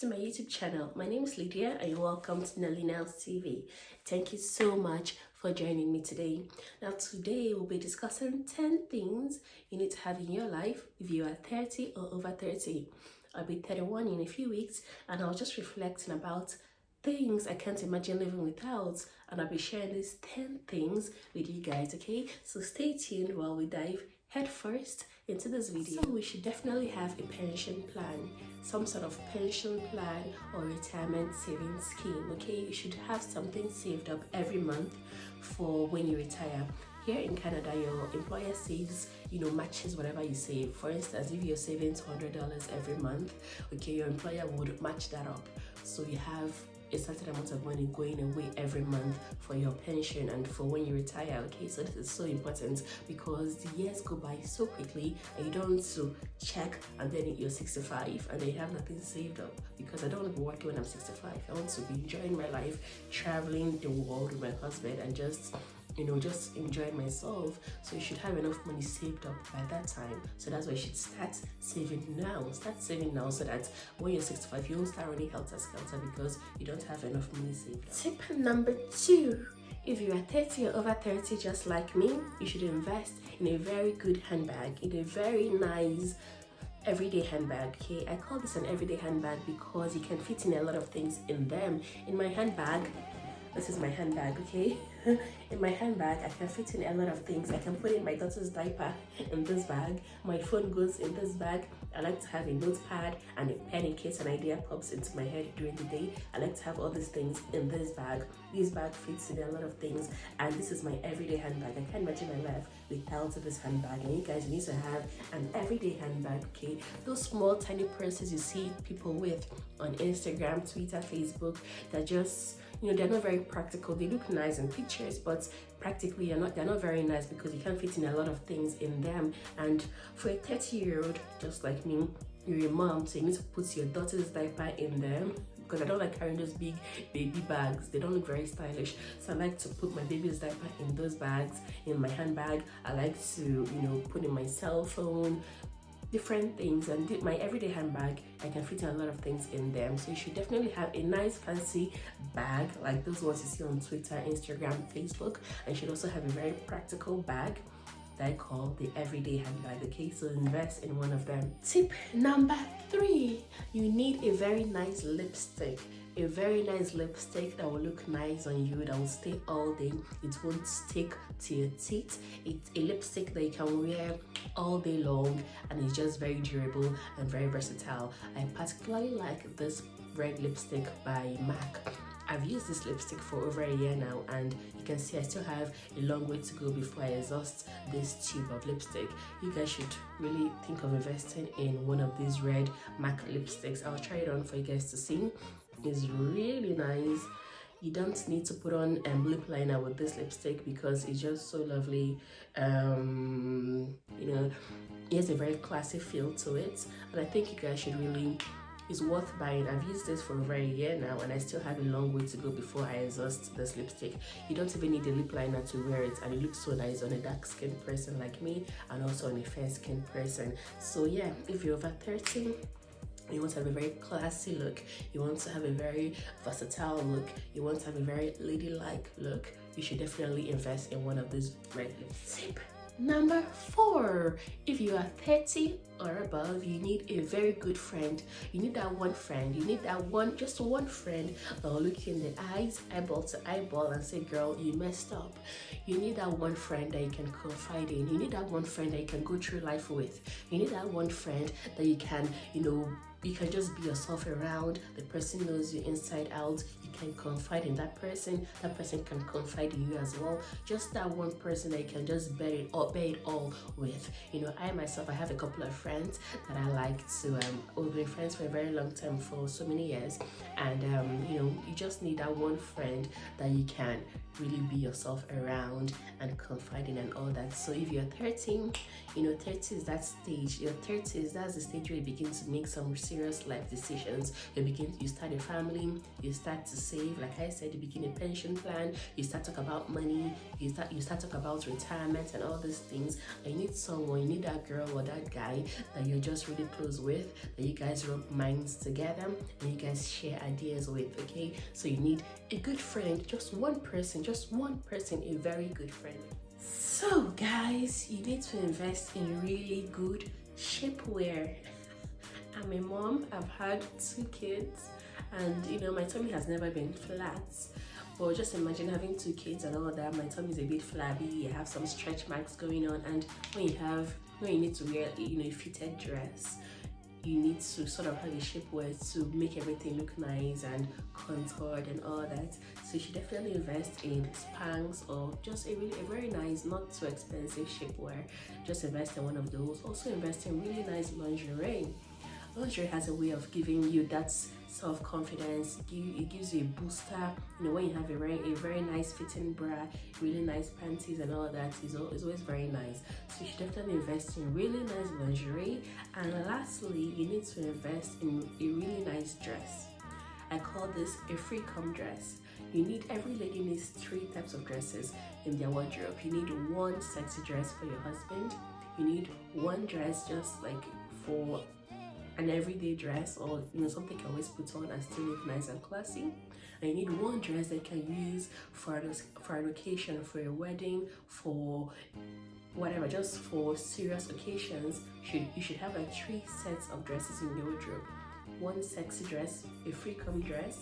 to my YouTube channel. My name is Lydia and welcome to Nelly Nels TV. Thank you so much for joining me today. Now today we'll be discussing 10 things you need to have in your life if you are 30 or over 30. I'll be 31 in a few weeks and I'll just reflecting about things I can't imagine living without, and I'll be sharing these 10 things with you guys, okay? So stay tuned while we dive head first into this video. So we should definitely have a pension plan, some sort of pension plan or retirement savings scheme, okay? You should have something saved up every month for when you retire. Here in Canada, your employer saves, matches whatever you save. For instance, if you're saving $200 every month, okay, your employer would match that up. So you have a certain amount of money going away every month for your pension and for when you retire, okay? So this is so important because the years go by so quickly and you don't want to check and then you're 65 and then you have nothing saved up, because I don't want to be working when I'm 65. I want to be enjoying my life, traveling the world with my husband and just enjoying myself. So you should have enough money saved up by that time. So that's why you should start saving now. Start saving now so that when you're 65, you won't start running helter-skelter because you don't have enough money saved up. Tip number 2. If you are 30 or over 30 just like me, you should invest in a very good handbag, in a very nice everyday handbag, okay? I call this an everyday handbag because you can fit in a lot of things in them. In my handbag, this is my handbag, okay? In my handbag, I can fit in a lot of things. I can put in my daughter's diaper in this bag. My phone goes in this bag. I like to have a notepad and a pen in case an idea pops into my head during the day. I like to have all these things in this bag. This bag fits in a lot of things, and this is my everyday handbag. I can't imagine my life without this handbag. And you guys need to have an everyday handbag, okay? Those small tiny purses you see people with on Instagram, Twitter, Facebook, they're just, they're not very practical. They look nice in pictures, but practically they're not very nice because you can't fit in a lot of things in them. And for a 30-year-old just like me, you're a mom, so you need to put your daughter's diaper in them, because I don't like carrying those big baby bags. They don't look very stylish. So I like to put my baby's diaper in those bags, in my handbag. I like to, put in my cell phone, different things, and my everyday handbag, I can fit in a lot of things in them. So you should definitely have a nice fancy bag like those ones you see on Twitter, Instagram, Facebook. And you should also have a very practical bag that I call the everyday handbag, okay? So invest in one of them. Tip number 3, you need a very nice lipstick. A very nice lipstick that will look nice on you, that will stay all day. It won't stick to your teeth. It's a lipstick that you can wear all day long, and it's just very durable and very versatile. I particularly like this red lipstick by MAC. I've used this lipstick for over a year now, and you can see I still have a long way to go before I exhaust this tube of lipstick. You guys should really think of investing in one of these red MAC lipsticks. I'll try it on for you guys to see. It's really nice. You don't need to put on lip liner with this lipstick because it's just so lovely. It has a very classy feel to it, and I think you guys should really, it's worth buying. I've used this for over a year now and I still have a long way to go before I exhaust this lipstick. You don't even need a lip liner to wear it, and it looks so nice on a dark skinned person like me and also on a fair skinned person. So yeah, if you're over 30, you want to have a very classy look, you want to have a very versatile look, you want to have a very ladylike look, you should definitely invest in one of these red lips. Tip number 4, if you are 30 or above, you need a very good friend. You need that one friend. You need that one, just one friend that will look you in the eyes, eyeball to eyeball, and say, girl, you messed up. You need that one friend that you can confide in. You need that one friend that you can go through life with. You need that one friend that you can, you can just be yourself around. The person knows you inside out. You can confide in that person can confide in you as well. Just that one person that you can just bear it all with. I myself, I have a couple of friends that I like to, we've been friends for a very long time, for so many years, and you just need that one friend that you can really be yourself around and confide in and all that. So if you're 30, 30 is that stage. Your 30s, that's the stage where you begin to make some serious life decisions. You start a family, you start to save, like I said, you begin a pension plan, you start to talk about money, you start talk about retirement and all these things. And you need someone, you need that girl or that guy that you're just really close with, that you guys rub minds together and you guys share ideas with, okay? So you need a good friend, just one person, a very good friend. So guys, you need to invest in really good shapewear. I'm a mom, I've had 2 kids, and my tummy has never been flat. But just imagine having 2 kids and all that, my tummy is a bit flabby, I have some stretch marks going on, and when you need to wear a fitted dress, you need to sort of have a shapewear to make everything look nice and contoured and all that. So you should definitely invest in Spanx or just a very nice, not too expensive shapewear. Just invest in one of those. Also invest in really nice lingerie. Lingerie has a way of giving you that self-confidence. It gives you a booster. When you have a very nice fitting bra, really nice panties and all that, is always very nice. So you should definitely invest in really nice lingerie. And lastly, you need to invest in a really nice dress. I call this a free come dress. Every lady needs 3 types of dresses in their wardrobe. You need one sexy dress for your husband. You need one dress just like for an everyday dress, or something you can always put on and still look nice and classy. And you need one dress that you can use for an occasion, for a wedding, for whatever, just for serious occasions. You should have like 3 sets of dresses in your wardrobe. One sexy dress, a free come dress.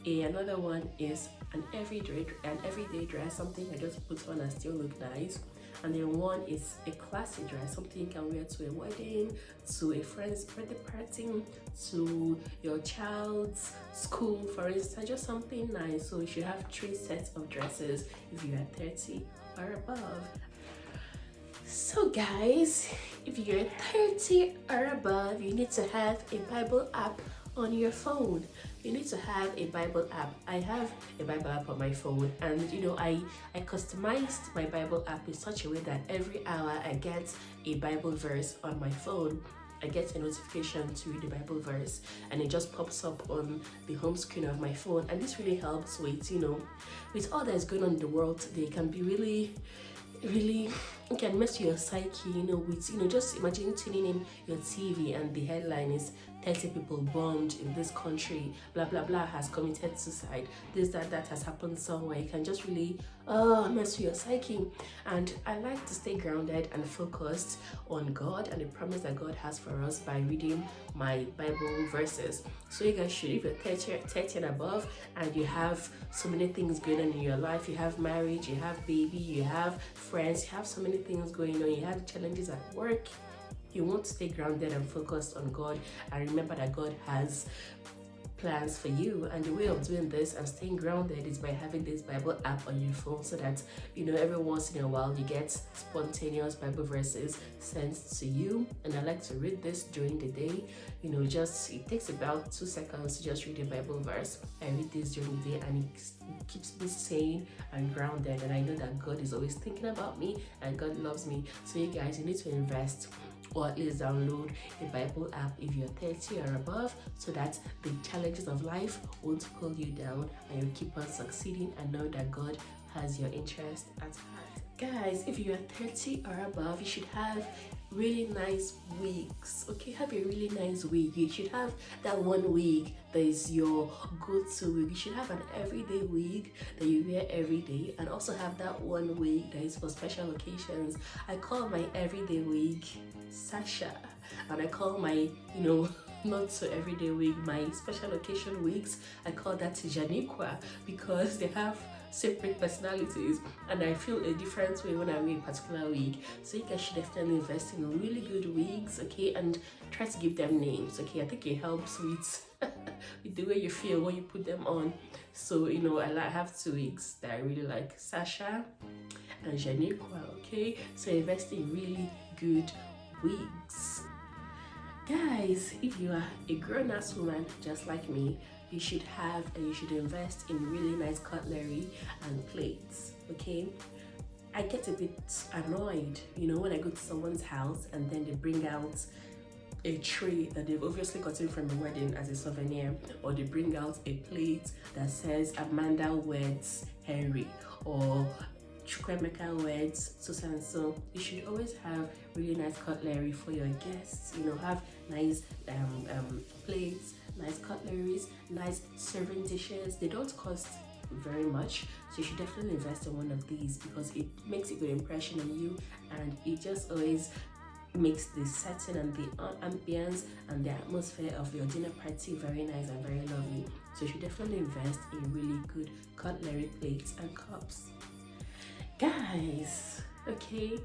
Another one is an everyday dress, something I just put on and still look nice. And then one is a classy dress, something you can wear to a wedding, to a friend's birthday party, to your child's school, for instance, just something nice. So you should have 3 sets of dresses if you are 30 or above. So guys, if you're 30 or above, you need to have a Bible app on your phone. You need to have a Bible app. I have a Bible app on my phone, and I customized my Bible app in such a way that every hour I get a Bible verse on my phone. I get a notification to read the Bible verse, and it just pops up on the home screen of my phone. And this really helps with with all that's going on in the world today. It can be really it can mess with your psyche, with just imagine tuning in your TV and the headline is 30 people bombed in this country, blah blah blah, has committed suicide, this that has happened somewhere. It can just really mess with your psyche. And I like to stay grounded and focused on God and the promise that God has for us by reading my Bible verses. So you guys should, if you're 30 and above and you have so many things going on in your life, you have marriage, you have baby, you have friends, you have so many things going on, you have challenges at work, you want to stay grounded and focused on God and remember that God has plans for you. And the way of doing this and staying grounded is by having this Bible app on your phone, so that every once in a while you get spontaneous Bible verses sent to you. And I like to read this during the day. It takes about 2 seconds to just read a Bible verse. I read this during the day and it keeps me sane and grounded, and I know that God is always thinking about me and God loves me. So you guys, you need to invest, or at least download a Bible app if you're 30 or above, so that the challenges of life won't pull you down and you keep on succeeding and know that God has your interest at heart. Guys, if you're 30 or above, you should have really nice wigs. Okay, have a really nice wig. You should have that one wig that is your go-to wig. You should have an everyday wig that you wear every day, and also have that one wig that is for special occasions. I call my everyday wig Sasha, and I call my not so everyday wig, my special occasion wigs, I call that Janiqua, because they have separate personalities and I feel a different way when I wear a particular wig. So you guys should definitely invest in really good wigs, okay, and try to give them names, okay. I think it helps with with the way you feel when you put them on. So I have 2 wigs that I really like, Sasha and Janiqua, okay. So invest in really good wigs. Guys, if you are a grown-ass woman just like me, you should have and you should invest in really nice cutlery and plates, okay. I get a bit annoyed when I go to someone's house and then they bring out a tray that they've obviously gotten from a wedding as a souvenir, or they bring out a plate that says Amanda weds Henry, or Chukwemeka weds so and so. You should always have really nice cutlery for your guests. You know, have nice plates, nice cutleries, nice serving dishes. They don't cost very much, so you should definitely invest in one of these because it makes a good impression on you, and it just always makes the setting and the ambience and the atmosphere of your dinner party very nice and very lovely. So you should definitely invest in really good cutlery, plates and cups. Guys, okay,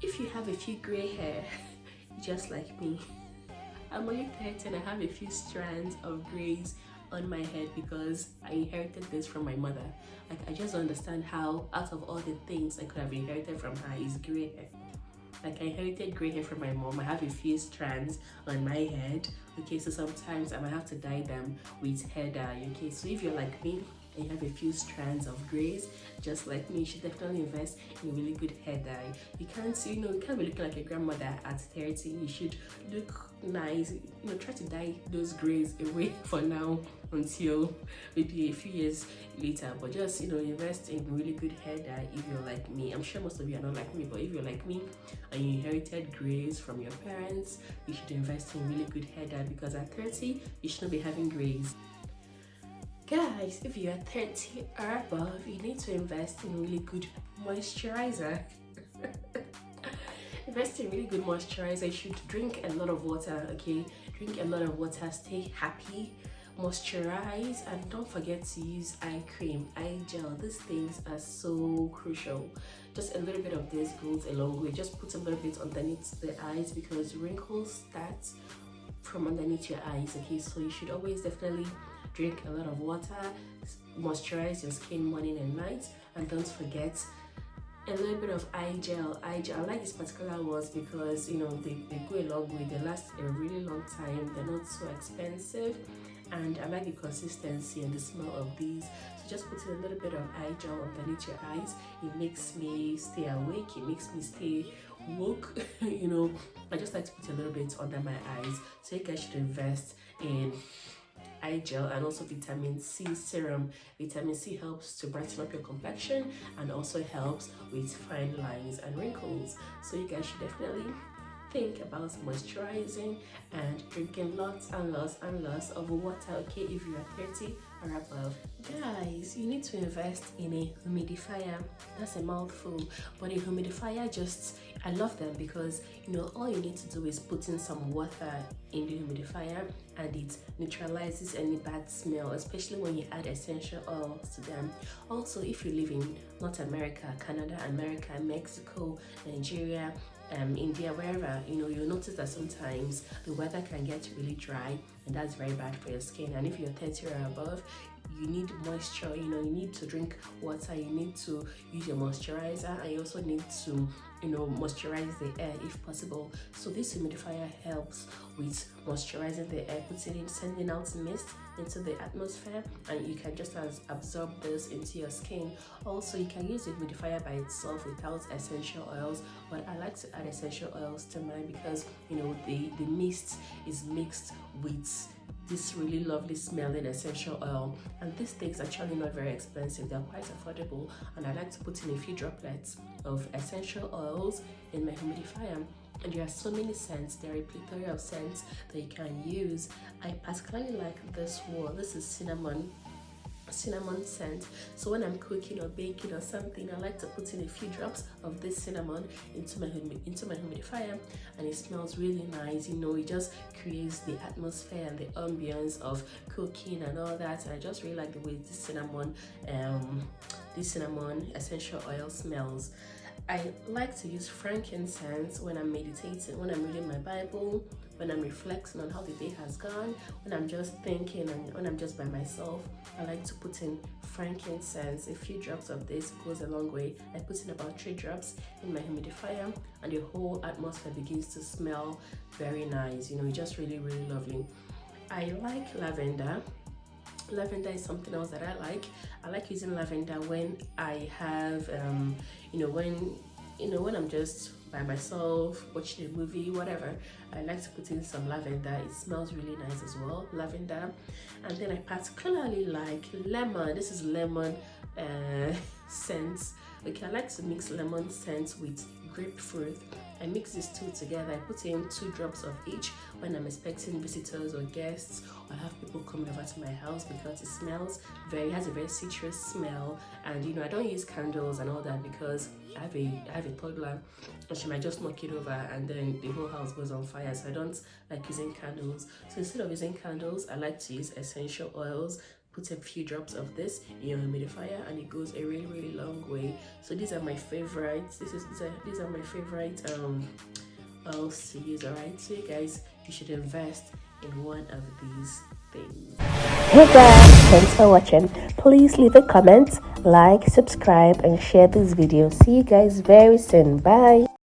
if you have a few gray hair just like me, I'm only 30 and I have a few strands of grays on my head because I inherited this from my mother. Like, I just don't understand how out of all the things I could have inherited from her is gray hair. Like, I inherited gray hair from my mom. I have a few strands on my head. Okay, so sometimes I might have to dye them with hair dye. Okay, so if you're like me and you have a few strands of grays, just like me, you should definitely invest in a really good hair dye. You can't be looking like a grandmother at 30. You should look nice. Try to dye those grays away for now until maybe a few years later. But just invest in really good hair dye if you're like me. I'm sure most of you are not like me, but if you're like me and you inherited grays from your parents, you should invest in really good hair dye because at 30 you shouldn't be having grays. Guys, if you're 30 or above, you need to invest in really good moisturizer. Invest in really good moisturizer. You should drink a lot of water, okay? Drink a lot of water, stay happy, moisturize, and don't forget to use eye cream, eye gel. These things are so crucial. Just a little bit of this goes a long way. Just put a little bit underneath the eyes because wrinkles start from underneath your eyes, okay? So you should always definitely drink a lot of water, moisturize your skin morning and night, and don't forget a little bit of eye gel. I like these particular ones because they go a long way. They last a really long time. They're not so expensive, and I like the consistency and the smell of these. So just putting a little bit of eye gel underneath your eyes, it makes me stay awake, it makes me stay woke. I just like to put a little bit under my eyes. So you guys should invest in eye gel and also vitamin C serum. Vitamin C helps to brighten up your complexion and also helps with fine lines and wrinkles. So you guys should definitely think about moisturizing and drinking lots and lots and lots of water, okay, if you are 30 or above. Guys, you need to invest in a humidifier. That's a mouthful, but a humidifier, I love them because all you need to do is put in some water in the humidifier and it neutralizes any bad smell, especially when you add essential oils to them. Also, if you live in North America, Canada, America, Mexico, Nigeria, India, wherever, you'll notice that sometimes the weather can get really dry and that's very bad for your skin. And if you're 30 or above, you need moisture, you need to drink water, you need to use your moisturizer, and you also need to moisturize the air if possible. So this humidifier helps with moisturizing the air, sending out mist into the atmosphere, and you can just absorb this into your skin. Also, you can use the humidifier by itself without essential oils, but I like to add essential oils to mine because the mist is mixed with this really lovely smelling essential oil, and these things are actually not very expensive. They're quite affordable, and I like to put in a few droplets of essential oils in my humidifier. And there are so many scents. There are a plethora of scents that you can use. I particularly like this one. This is cinnamon scent. So when I'm cooking or baking or something, I like to put in a few drops of this cinnamon into my humidifier, and it smells really nice. It just creates the atmosphere and the ambience of cooking and all that. And I just really like the way this cinnamon essential oil smells. I like to use frankincense when I'm meditating, when I'm reading my Bible, when I'm reflecting on how the day has gone, when I'm just thinking and when I'm just by myself. I like to put in frankincense. A few drops of this goes a long way. I put in about 3 drops in my humidifier, and the whole atmosphere begins to smell very nice. It's just really, really lovely. I like lavender. Lavender is something else that I like. I like using lavender when I have, when when I'm just by myself watching a movie, whatever, I like to put in some lavender. It smells really nice as well, lavender. And then I particularly like lemon. This is lemon scent. Okay, I like to mix lemon scent with grapefruit. I mix these two together. I put in 2 drops of each when I'm expecting visitors or guests, or I have people coming over to my house, because it has a very citrus smell. And I don't use candles and all that, because I have a toddler and she might just knock it over and then the whole house goes on fire. So I don't like using candles. So instead of using candles, I like to use essential oils. Put a few drops of this in your humidifier and it goes a really, really long way. So these are my favorites. These are my favorite oils to use. Alright, so you guys, you should invest in one of these things. Hey guys, thanks for watching. Please leave a comment, like, subscribe and share this video. See you guys very soon. Bye.